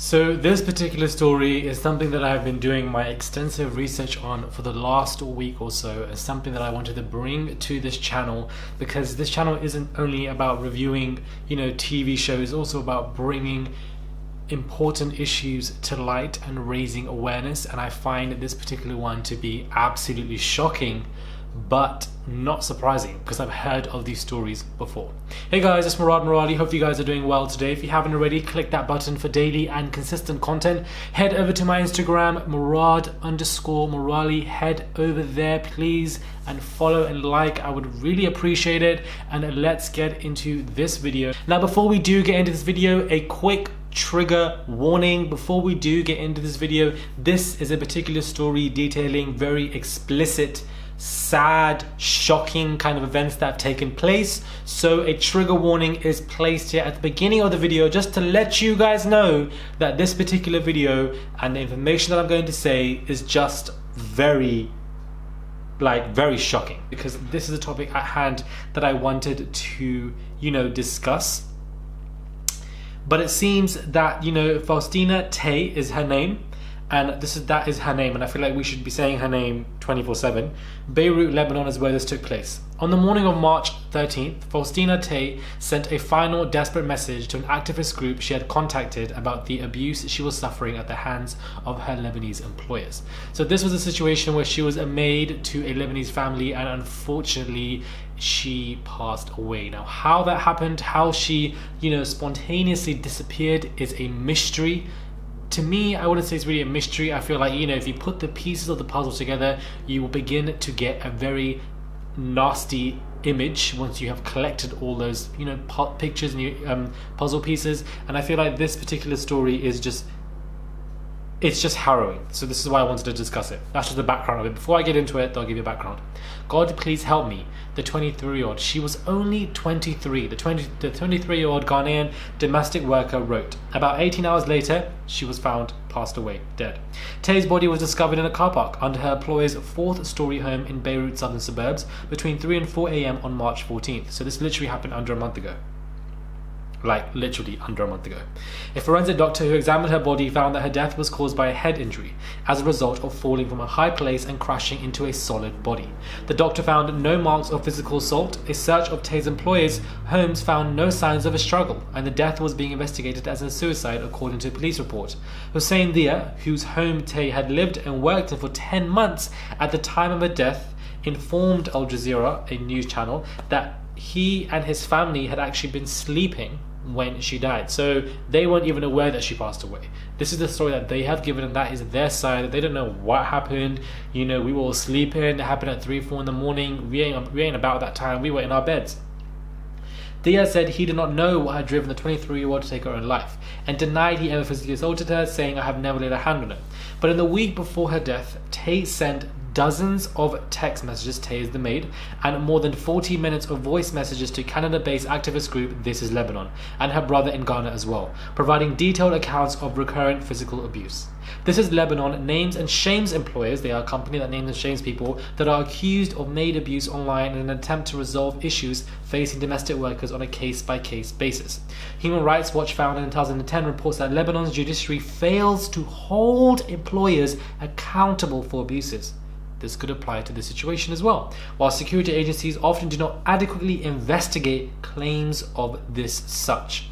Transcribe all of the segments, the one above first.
So this particular story is something that I've been doing my extensive research on for the last week or so, as something that I wanted to bring to this channel, because this channel isn't only about reviewing, TV shows, it's also about bringing important issues to light and raising awareness. And I find this particular one to be absolutely shocking, but not surprising, because I've heard of these stories before. Hey guys, it's Murad Murali. Hope you guys are doing well today. If you haven't already, click that button for daily and consistent content. Head over to my Instagram, Murad_Murali. Head over there, please, and follow and like. I would really appreciate it. And let's get into this video. Now, before we do get into this video, a quick trigger warning. Before we do get into this video, this is a particular story detailing very explicit, sad, shocking kind of events that have taken place. So a trigger warning is placed here at the beginning of the video, just to let you guys know that this particular video and the information that I'm going to say is just very shocking, because this is a topic at hand that I wanted to, discuss. But it seems that, Faustina Tay is her name, and that is her name, and I feel like we should be saying her name 24/7. Beirut, Lebanon is where this took place. On the morning of March 13th, Faustina Tay sent a final desperate message to an activist group she had contacted about the abuse she was suffering at the hands of her Lebanese employers. So this was a situation where she was a maid to a Lebanese family, and unfortunately she passed away. Now, how that happened, how she, spontaneously disappeared, is a mystery. To me, I wouldn't say it's really a mystery. I feel like, if you put the pieces of the puzzle together, you will begin to get a very nasty image once you have collected all those, pictures and puzzle pieces. And I feel like this particular story is it's just harrowing. So this is why I wanted to discuss it. That's just the background of it. Before I get into it, I'll give you a background. God, please help me. The 23-year-old. She was only 23. The 23-year-old Ghanaian domestic worker wrote. About 18 hours later, she was found passed away, dead. Tay's body was discovered in a car park under her employer's 4th-story home in Beirut's southern suburbs between 3 and 4 a.m. on March 14th. So this literally happened under a month ago. Literally under a month ago. A forensic doctor who examined her body found that her death was caused by a head injury as a result of falling from a high place and crashing into a solid body. The doctor found no marks of physical assault. A search of Tay's employers' homes found no signs of a struggle, and the death was being investigated as a suicide according to a police report. Hussein, whose home Tay had lived and worked in for 10 months at the time of her death, informed Al Jazeera, a news channel, that he and his family had actually been sleeping when she died. So they weren't even aware that she passed away. This is the story that they have given, and that is their side. They don't know what happened. We were all sleeping. It happened at 3-4 in the morning. We ain't about that time. We were in our beds. Dia said he did not know what had driven the 23-year-old to take her own life, and denied he ever physically assaulted her, saying, "I have never laid a hand on her." But in the week before her death, Tay sent dozens of text messages, Tay is the maid, and more than 40 minutes of voice messages to Canada-based activist group This Is Lebanon, and her brother in Ghana as well, providing detailed accounts of recurrent physical abuse. This Is Lebanon names and shames employers. They are a company that names and shames people that are accused of maid abuse online in an attempt to resolve issues facing domestic workers on a case-by-case basis. Human Rights Watch found in 2010 reports that Lebanon's judiciary fails to hold employers accountable for abuses. This could apply to this situation as well. While security agencies often do not adequately investigate claims of this such.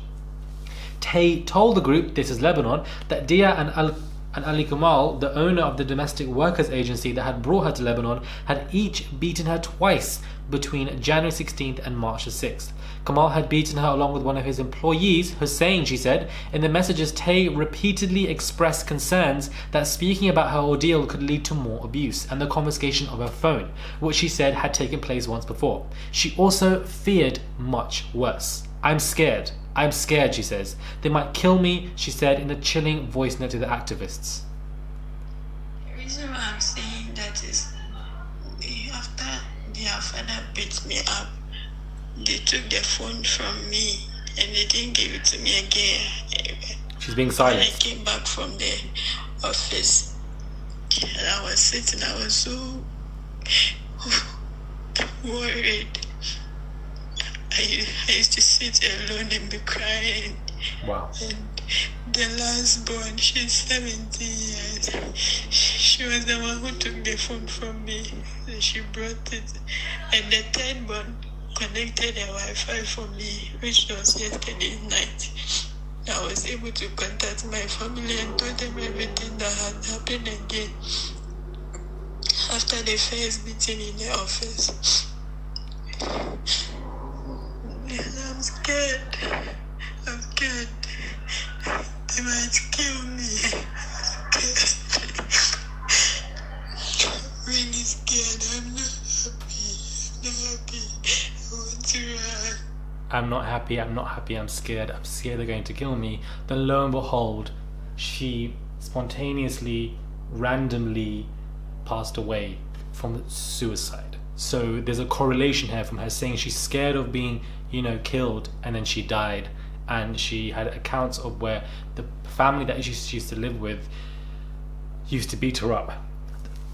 Tay told the group, This Is Lebanon, that Dia and Ali Kamal, the owner of the domestic workers agency that had brought her to Lebanon, had each beaten her twice between January 16th and March 6th. Kamal had beaten her along with one of his employees, Hussein, she said. In the messages, Tay repeatedly expressed concerns that speaking about her ordeal could lead to more abuse and the confiscation of her phone, which she said had taken place once before. She also feared much worse. I'm scared, she says. They might kill me, she said in a chilling voice note to the activists. The reason why I'm saying that is after their father beat me up, they took the phone from me and they didn't give it to me again. She's being silent. When I came back from the office and I was sitting, I was so worried. I used to sit alone and be crying. Wow. And The last born, she's 17 years. She was the one who took the phone from me. So she brought it. And the third born connected the Wi-Fi for me, which was yesterday night. I was able to contact my family and told them everything that had happened again after the first meeting in the office. I'm scared. I'm scared. They might kill me. I'm really scared. I'm not happy. I'm not happy. I want to run. I'm not happy, I'm scared they're going to kill me. Then lo and behold, she spontaneously, randomly passed away from suicide. So there's a correlation here from her saying she's scared of being, killed, and then she died. And she had accounts of where the family that she used to live with used to beat her up.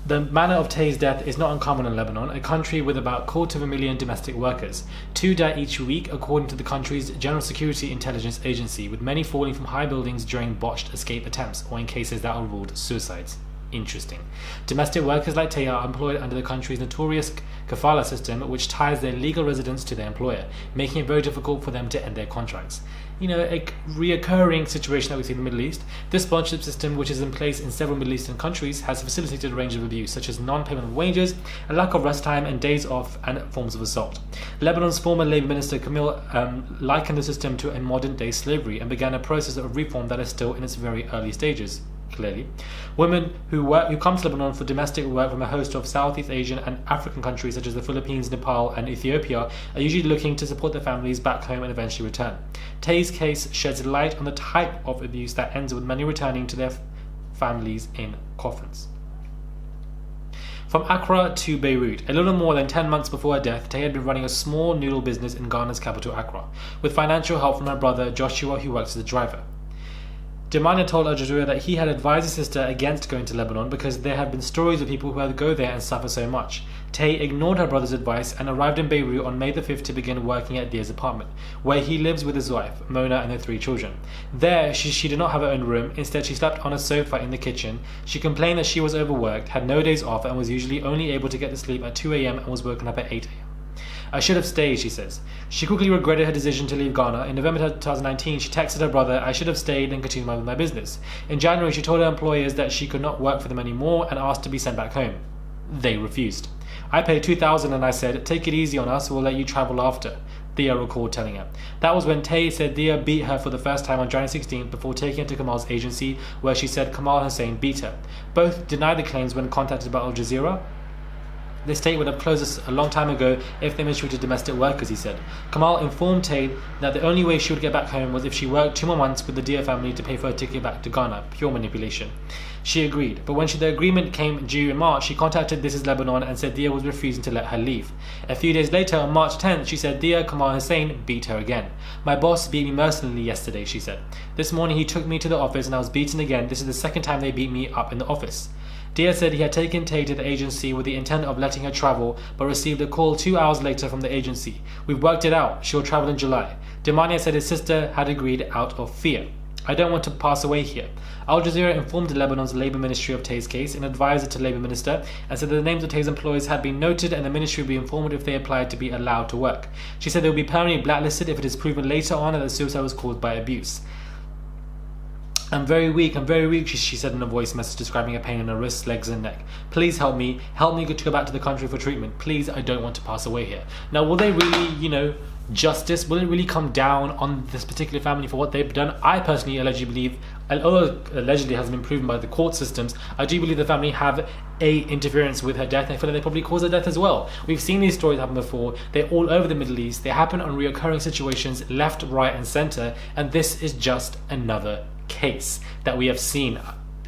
The manner of Tay's death is not uncommon in Lebanon, a country with about 250,000 domestic workers. 2 die each week, according to the country's General Security Intelligence Agency, with many falling from high buildings during botched escape attempts or in cases that are ruled suicides. Interesting. Domestic workers like Tay are employed under the country's notorious kafala system, which ties their legal residence to their employer, making it very difficult for them to end their contracts. A reoccurring situation that we see in the Middle East. This sponsorship system, which is in place in several Middle Eastern countries, has facilitated a range of abuse, such as non-payment of wages, a lack of rest time, and days off, and forms of assault. Lebanon's former Labour Minister Camille likened the system to a modern-day slavery and began a process of reform that is still in its very early stages. Clearly, women who come to Lebanon for domestic work from a host of Southeast Asian and African countries such as the Philippines, Nepal, and Ethiopia are usually looking to support their families back home and eventually return. Tay's case sheds light on the type of abuse that ends with many returning to their families in coffins. From Accra to Beirut, a little more than 10 months before her death, Tay had been running a small noodle business in Ghana's capital, Accra, with financial help from her brother Joshua, who works as a driver. Demania told Al Jazeera that he had advised his sister against going to Lebanon because there had been stories of people who had to go there and suffer so much. Tay ignored her brother's advice and arrived in Beirut on May the 5th to begin working at Dia's apartment, where he lives with his wife, Mona, and their 3 children. There, she did not have her own room. Instead, she slept on a sofa in the kitchen. She complained that she was overworked, had no days off, and was usually only able to get to sleep at 2 a.m. and was woken up at 8 a.m. I should have stayed, she says. She quickly regretted her decision to leave Ghana. In November 2019, she texted her brother, I should have stayed and continued with my business. In January, she told her employers that she could not work for them anymore and asked to be sent back home. They refused. I paid $2,000 and I said, take it easy on us, we'll let you travel after, Dia recalled telling her. That was when Tay said Dia beat her for the first time on January 16th before taking her to Kamal's agency, where she said Kamal Hussein beat her. Both denied the claims when contacted by Al Jazeera. The state would have closed us a long time ago if they mistreated domestic workers, he said. Kamal informed Tay that the only way she would get back home was if she worked 2 more months with the Dia family to pay for her ticket back to Ghana. Pure manipulation. She agreed, but when the agreement came due in March, she contacted This Is Lebanon and said Dia was refusing to let her leave. A few days later, on March 10th, she said Dia Kamal Hussein beat her again. My boss beat me mercilessly yesterday, she said. This morning he took me to the office and I was beaten again. This is the second time they beat me up in the office. Dia said he had taken Tay to the agency with the intent of letting her travel, but received a call 2 hours later from the agency. We've worked it out. She'll travel in July. Demania said his sister had agreed out of fear. I don't want to pass away here. Al Jazeera informed Lebanon's Labour Ministry of Tay's case and advised it to Labour Minister and said that the names of Tay's employees had been noted and the ministry would be informed if they applied to be allowed to work. She said they would be permanently blacklisted if it is proven later on that the suicide was caused by abuse. I'm very weak, she said in a voice message describing a pain in her wrists, legs and neck. Please help me to go back to the country for treatment. Please, I don't want to pass away here. Now, will they really, justice, will it really come down on this particular family for what they've done? I personally allegedly believe, although allegedly hasn't been proven by the court systems, I do believe the family have interference with her death, and I feel like they probably caused her death as well. We've seen these stories happen before. They're all over the Middle East. They happen on reoccurring situations left, right and centre, and this is just another case that we have seen.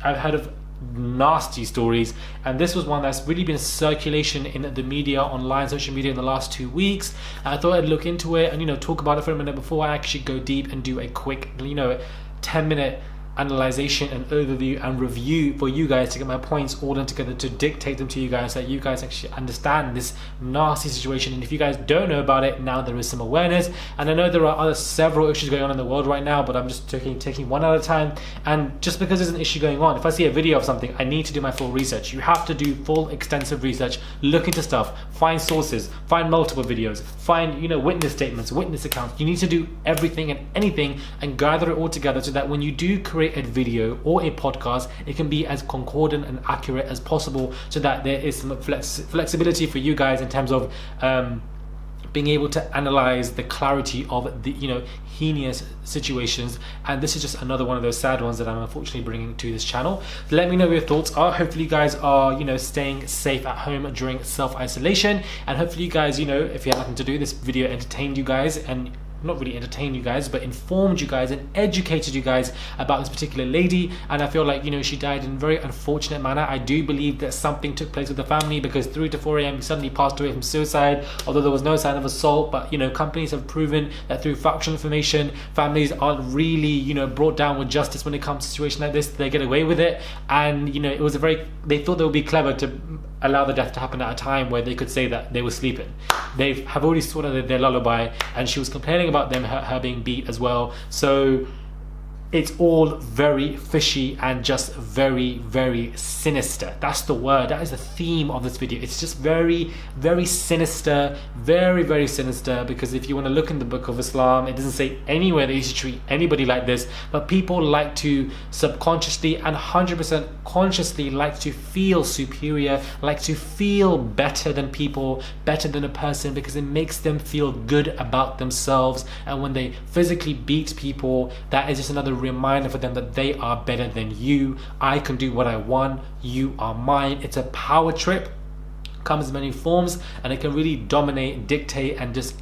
I've heard of nasty stories, and this was one that's really been circulation in the media, online, social media in the last 2 weeks. I thought I'd look into it and talk about it for a minute before I actually go deep and do a quick 10-minute analyzation and overview and review for you guys to get my points all in together, to dictate them to you guys so that you guys actually understand this nasty situation. And if you guys don't know about it, now there is some awareness. And I know there are several issues going on in the world right now, but I'm just taking one at a time. And just because there's an issue going on, if I see a video of something, I need to do my full research. You have to do full extensive research, look into stuff, find sources, find multiple videos, find, you know, witness statements, witness accounts. You need to do everything and anything and gather it all together so that when you do create a video or a podcast, it can be as concordant and accurate as possible, so that there is some flexibility for you guys in terms of being able to analyze the clarity of the, you know, heinous situations. And this is just another one of those sad ones that I'm unfortunately bringing to this channel. Let me know what your thoughts are. Hopefully you guys are, you know, staying safe at home during self-isolation, and hopefully you guys, you know, if you have nothing to do, this video entertained you guys, and not really entertained you guys, but informed you guys and educated you guys about this particular lady. And I feel like, you know, she died in a very unfortunate manner. I do believe that something took place with the family, because 3 to 4 a.m. he suddenly passed away from suicide, although there was no sign of assault. But, you know, companies have proven that through factual information, families aren't really, you know, brought down with justice when it comes to a situation like this. They get away with it. And, you know, it was they thought they would be clever to allow the death to happen at a time where they could say that they were sleeping. They have already sorted their lullaby, and she was complaining about her being beat as well. So it's all very fishy and just very, very sinister. That's the word. That is the theme of this video. It's just very, very sinister, very, very sinister. Because if you want to look in the book of Islam, it doesn't say anywhere that you should treat anybody like this, but people like to subconsciously and 100% consciously like to feel superior, like to feel better than people, better than a person, because it makes them feel good about themselves. And when they physically beat people, that is just another reminder for them that they are better than you. I can do what I want, you are mine. It's a power trip, comes in many forms, and it can really dominate, dictate, and just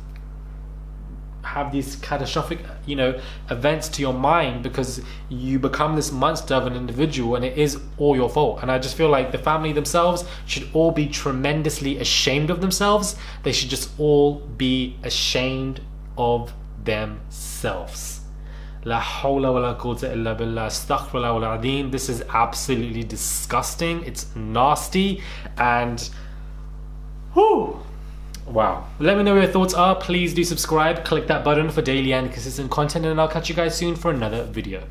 have these catastrophic, you know, events to your mind, because you become this monster of an individual, and it is all your fault. And I just feel like the family themselves should all be tremendously ashamed of themselves. They should just all be ashamed of themselves. La hawla wa la quwwata illa billah. Astaghfirullah wal azim. This is absolutely disgusting. It's nasty. And whew, wow. Let me know what your thoughts are. Please do subscribe. Click that button for daily and consistent content, and I'll catch you guys soon for another video.